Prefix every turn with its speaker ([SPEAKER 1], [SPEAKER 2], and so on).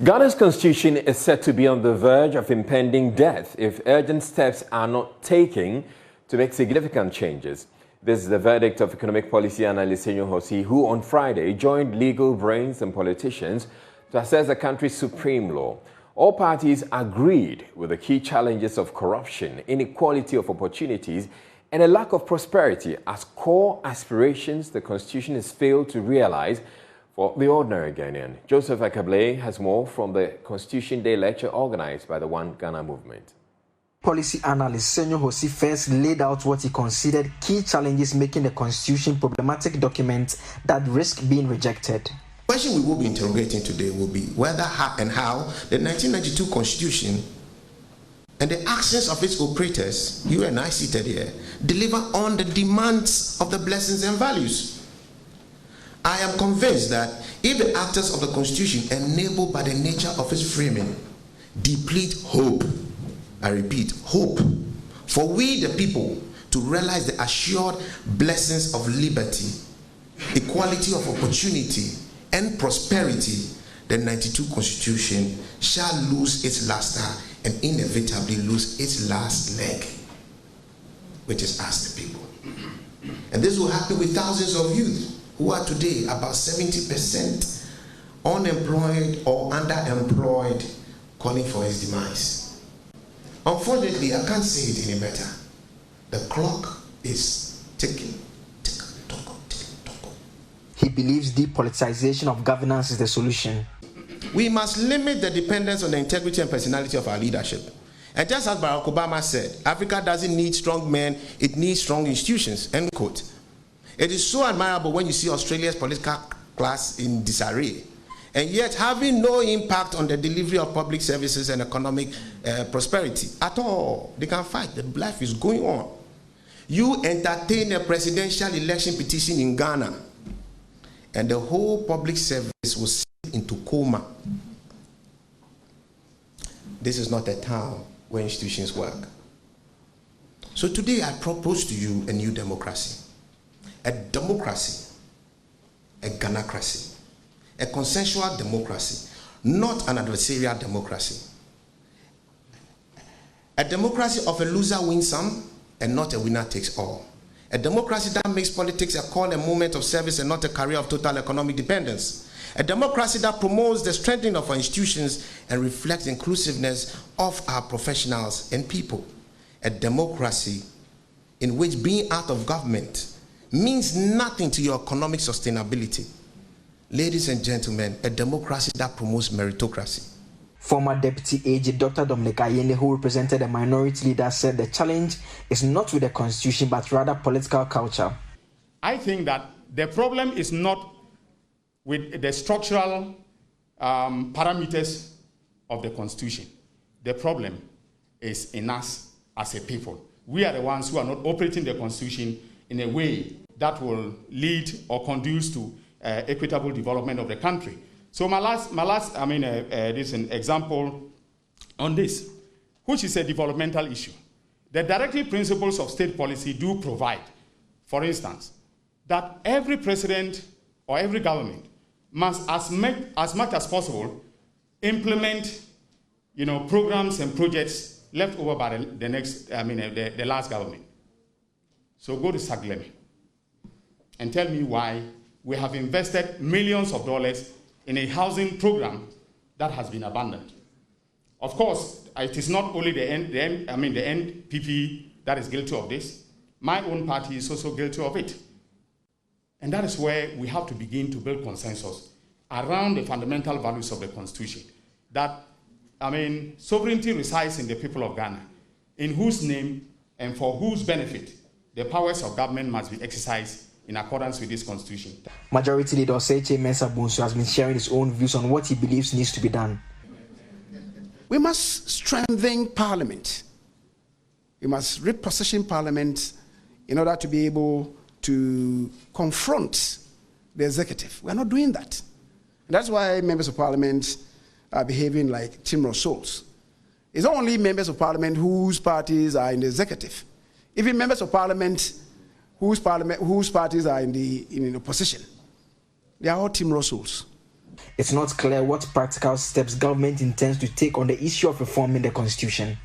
[SPEAKER 1] Ghana's constitution is said to be on the verge of impending death if urgent steps are not taken to make significant changes. This is the verdict of economic policy analyst Senyo Hosi, who on Friday joined legal brains and politicians to assess the country's supreme law. All parties agreed with the key challenges of corruption, inequality of opportunities, and a lack of prosperity as core aspirations the constitution has failed to realize for the ordinary Ghanaian. Joseph Akable has more from the Constitution Day lecture organized by the One Ghana movement.
[SPEAKER 2] Policy analyst Senyo Hosi first laid out what he considered key challenges making the Constitution problematic document that risk being rejected.
[SPEAKER 3] The question we will be interrogating today will be whether and how the 1992 Constitution and the actions of its operators, you and I seated here, deliver on the demands of the blessings and values. I am convinced that if the actors of the Constitution, enabled by the nature of its framing, deplete hope, I repeat, hope, for we the people to realize the assured blessings of liberty, equality of opportunity, and prosperity, the 92 Constitution shall lose its luster and inevitably lose its last leg, which is us the people. And this will happen with thousands of youth who are today about 70% unemployed or underemployed, calling for his demise. Unfortunately, I can't say it any better. The clock is ticking.
[SPEAKER 2] He believes depoliticization of governance is the solution.
[SPEAKER 3] We must limit the dependence on the integrity and personality of our leadership. And just as Barack Obama said, Africa doesn't need strong men, it needs strong institutions, end quote. It is so admirable when you see Australia's political class in disarray, and yet having no impact on the delivery of public services and economic prosperity at all. They can fight, the life is going on. You entertain a presidential election petition in Ghana, and the whole public service will sit into coma. This is not a town where institutions work. So today I propose to you a new democracy. A democracy, a Ghanacracy, a consensual democracy, not an adversarial democracy. A democracy of a loser wins some and not a winner takes all. A democracy that makes politics a call and moment of service and not a career of total economic dependence. A democracy that promotes the strengthening of our institutions and reflects the inclusiveness of our professionals and people. A democracy in which being out of government means nothing to your economic sustainability. Ladies and gentlemen, a democracy that promotes meritocracy.
[SPEAKER 2] Former Deputy AG Dr. Dominic Ayende, who represented the minority leader, said the challenge is not with the Constitution, but rather political culture.
[SPEAKER 4] I think that the problem is not with the structural parameters of the Constitution. The problem is in us as a people. We are the ones who are not operating the Constitution in a way that will lead or conduce to equitable development of the country. So this is an example on this, which is a developmental issue. The directive principles of state policy do provide, for instance, that every president or every government must, as much as possible, implement, programs and projects left over by the last government. So go to Saglemi and tell me why we have invested millions of dollars in a housing program that has been abandoned. Of course, it is not only the NPP that is guilty of this. My own party is also guilty of it. And that is where we have to begin to build consensus around the fundamental values of the Constitution. That, sovereignty resides in the people of Ghana, in whose name and for whose benefit the powers of government must be exercised in accordance with this Constitution. Majority
[SPEAKER 2] Leader Oseiche Mensah Bonsu has been sharing his own views on what he believes needs to be done.
[SPEAKER 5] We must strengthen Parliament. We must reposition Parliament in order to be able to confront the executive. We are not doing that. And that's why members of Parliament are behaving like timorous souls. It's not only members of Parliament whose parties are in the executive. Even members of Parliament whose parties are in the opposition. They are all timorous souls.
[SPEAKER 2] It's not clear what practical steps government intends to take on the issue of reforming the constitution.